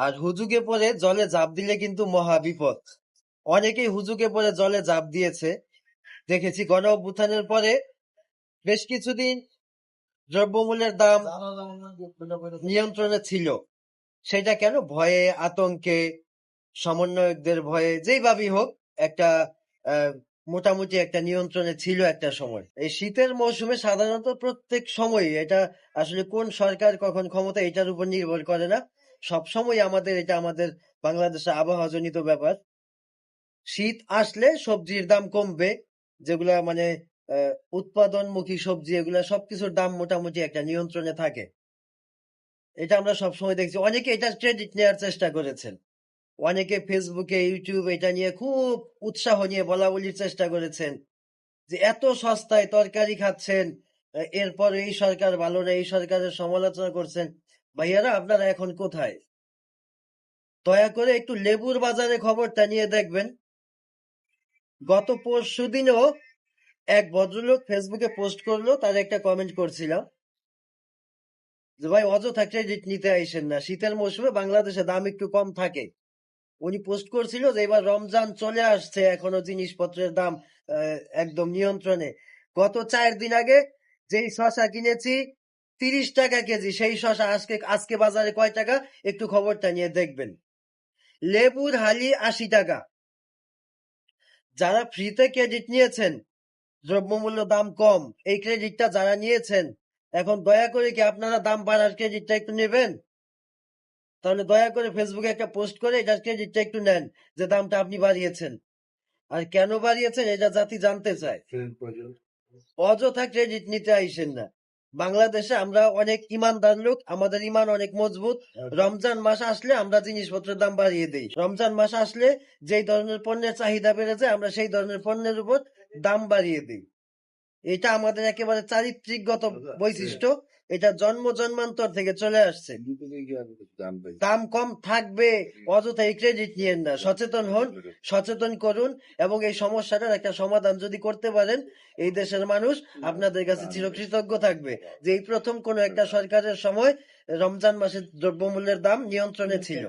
আর হুজুগে পড়ে জলে ঝাঁপ দিলে কিন্তু মহা বিপদ। অনেকেই হুজুগে পড়ে জলে ঝাঁপ দিয়েছে দেখেছি। গণ অভ্যুত্থানের পরে বেশ কিছুদিন দ্রব্যমূল্যের দাম নিয়ন্ত্রণে ছিল। সেটা কেন? ভয়ে, আতঙ্কে, সমন্বয়কদের ভয়ে, যেইভাবেই হোক একটা মোটামুটি একটা নিয়ন্ত্রণে ছিল একটা সময়। এই শীতের মৌসুমে সাধারণত প্রত্যেক সময় এটা আসলে কোন সরকার কখন ক্ষমতা এটার উপর নির্ভর করে না। সবসময় এটা আমাদের বাংলাদেশের আবহাওয়াজনিত ব্যাপার। শীত আসলে সবজির দাম কমবে, যেগুলা মানে উৎপাদনমুখী সবজি, এগুলা সবকিছুর দাম মোটামুটি একটা নিয়ন্ত্রণে থাকে। এটা আমরা সবসময় দেখছি। অনেকে এটা ক্রেডিট নেওয়ার চেষ্টা করেছেন। অনেকে ফেসবুকে, ইউটিউব এটা নিয়ে খুব উৎসাহ নিয়ে বলাবলির চেষ্টা করেছেন যে এত সস্তায় তরকারি খাচ্ছেন, এরপর এই সরকার ভালো না, এই সরকারের সমালোচনা করছেন। ভাইয়ারা, আপনারা এখন কোথায়? দয়া করে একটু লেবুর বাজারে খবরটা নিয়ে দেখবেন। গত পরশুদিনও এক ভদ্রলোক ফেসবুকে পোস্ট করলো, তার একটা কমেন্ট করছিলাম যে ভাই অযথা ক্রেডিট নিতে আইসেন না, শীতের মৌসুমে বাংলাদেশে দাম একটু কম থাকে। উনি পোস্ট করছিল যে এবার রমজান চলে আসছে, এখনো জিনিসপত্রের দাম একদম নিয়ন্ত্রণে। গত 4 দিন আগে যেই শশা কিনেছি 30 টাকা কেজি, সেই শশা আজকে আজকে বাজারে কয় টাকা একটু খবরটা নিয়ে দেখবেন। লেবুর হালি 80 টাকা। যারা ফ্রিতে ক্রেডিট নিয়েছেন, দ্রব্যমূল্য দাম কম, এই ক্রেডিটটা যারা নিয়েছেন, এখন দয়া করে কি আপনারা দাম বাড়ার ক্রেডিটটা একটু নেবেন? তাহলে দয়া করে ফেসবুকে একটা পোস্ট করে এটার ক্রেডিটটা একটু নেন যে দামটা আপনি বাড়িয়েছেন। আর কেন বাড়িয়েছেন এটা জাতি জানতে চায়। অযথা ক্রেডিট নিতে আইসেন না। বাংলাদেশে আমরা অনেক ইমানদার লোক, আমাদের ইমান অনেক মজবুত। রমজান মাস আসলে আমরা জিনিসপত্রের দাম বাড়িয়ে দেই। রমজান মাস আসলে যেই ধরনের পণ্যের চাহিদা বেড়ে যায়, আমরা সেই ধরনের পণ্যের উপর দাম বাড়িয়ে দিই। এটা আমাদের একেবারে চারিত্রিকগত বৈশিষ্ট্য। এটা জন্ম জন্মান্তর থেকে চলে আসছে। দাম কম থাকবে, অযথা এই ক্রেডিট নিয়েন না। সচেতন হন, সচেতন করুন, এবং এই সমস্যাটার একটা সমাধান যদি করতে পারেন, এই দেশের মানুষ আপনাদের কাছে চিরকৃতজ্ঞ থাকবে যে এই প্রথম কোন একটা সরকারের সময় রমজান মাসে দ্রব্যমূল্যের দাম নিয়ন্ত্রণে ছিল।